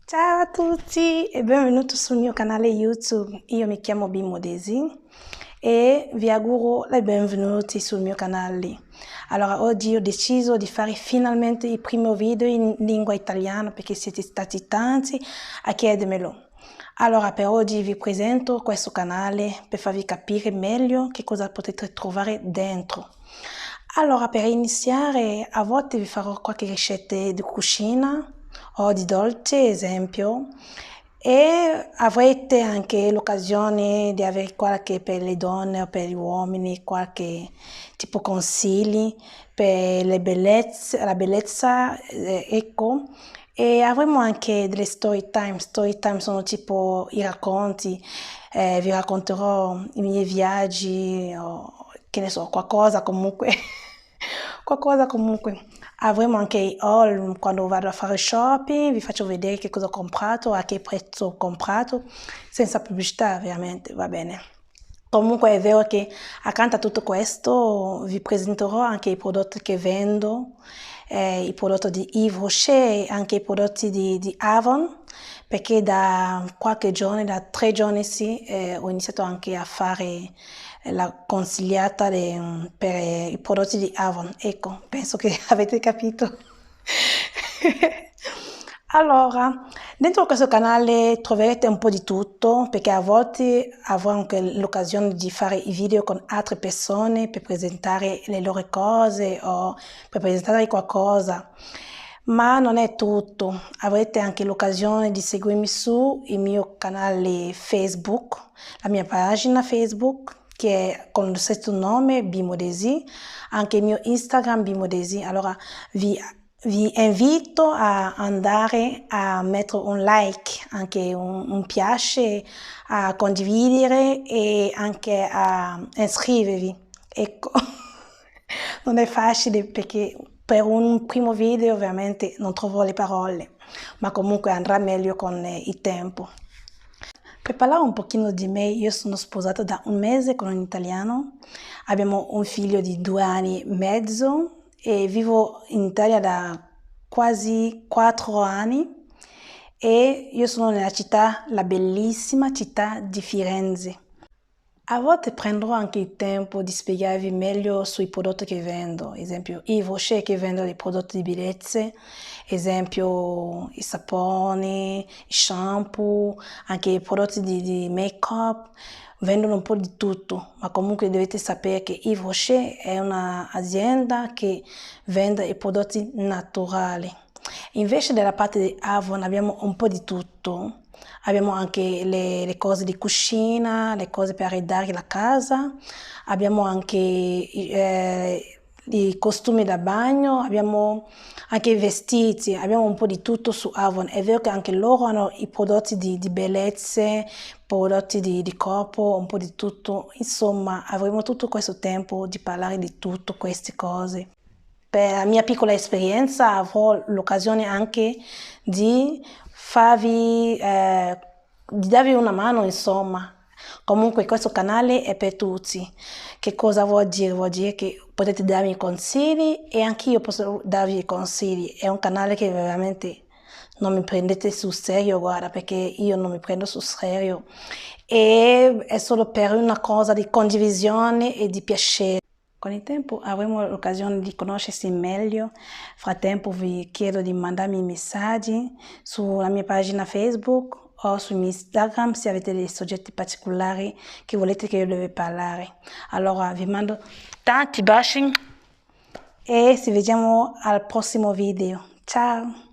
Ciao a tutti e benvenuti sul mio canale YouTube. Io mi chiamo Bimodesi e vi auguro la benvenuti sul mio canale. Allora, oggi ho deciso di fare finalmente il primo video in lingua italiana perché siete stati tanti a chiedermelo. Allora, per oggi vi presento questo canale per farvi capire meglio che cosa potete trovare dentro. Allora, per iniziare, a volte vi farò qualche ricetta di cucina o di dolce, esempio, e avrete anche l'occasione di avere qualche per le donne o per gli uomini, qualche tipo consigli per la bellezza, ecco. E avremo anche delle story time sono tipo i racconti, vi racconterò i miei viaggi o che ne so, qualcosa comunque, qualcosa comunque. Avremo anche i haul quando vado a fare shopping, vi faccio vedere che cosa ho comprato, a che prezzo ho comprato, senza pubblicità ovviamente, va bene. Comunque è vero che accanto a tutto questo vi presenterò anche i prodotti che vendo, i prodotti di Yves Rocher e anche i prodotti di Avon, perché da qualche giorno, da 3 giorni sì, ho iniziato anche a fare la consigliata per i prodotti di Avon. Ecco, penso che avete capito. Allora, dentro questo canale troverete un po' di tutto, perché a volte avrò anche l'occasione di fare i video con altre persone per presentare le loro cose o per presentare qualcosa. Ma non è tutto, avrete anche l'occasione di seguirmi su il mio canale Facebook, la mia pagina Facebook, che è con lo stesso nome, Bimodesi, anche il mio Instagram Bimodesi. Allora vi invito a andare a mettere un like, anche un piace, a condividere e anche a iscrivervi. Ecco, non è facile perché per un primo video ovviamente non trovo le parole, ma comunque andrà meglio con il tempo. Per parlare un pochino di me, io sono sposata da 1 mese con un italiano, abbiamo un figlio di 2 anni e mezzo e vivo in Italia da quasi 4 anni e io sono nella città, la bellissima città di Firenze. A volte prenderò anche il tempo di spiegarvi meglio sui prodotti che vendo, esempio Yves Rocher che vendo dei prodotti di bellezza, esempio i saponi, i shampoo, anche i prodotti di make-up, vendono un po' di tutto, ma comunque dovete sapere che Yves Rocher è un'azienda che vende i prodotti naturali. Invece della parte di Avon abbiamo un po' di tutto. Abbiamo anche le cose di cucina, le cose per arredare la casa, abbiamo anche i costumi da bagno, abbiamo anche i vestiti, abbiamo un po' di tutto su Avon. È vero che anche loro hanno i prodotti di bellezza, prodotti di corpo, un po' di tutto. Insomma, avremo tutto questo tempo di parlare di tutte queste cose. Per la mia piccola esperienza avrò l'occasione anche di di darvi una mano, insomma. Comunque questo canale è per tutti. Che cosa vuol dire? Vuol dire che potete darmi consigli e anche io posso darvi consigli. È un canale che veramente non mi prendete sul serio, guarda, perché io non mi prendo sul serio. E è solo per una cosa di condivisione e di piacere. Con il tempo avremo l'occasione di conoscersi meglio. Frattempo vi chiedo di mandarmi messaggi sulla mia pagina Facebook o su Instagram se avete dei soggetti particolari che volete che io deve parlare. Allora vi mando tanti baci e ci vediamo al prossimo video. Ciao!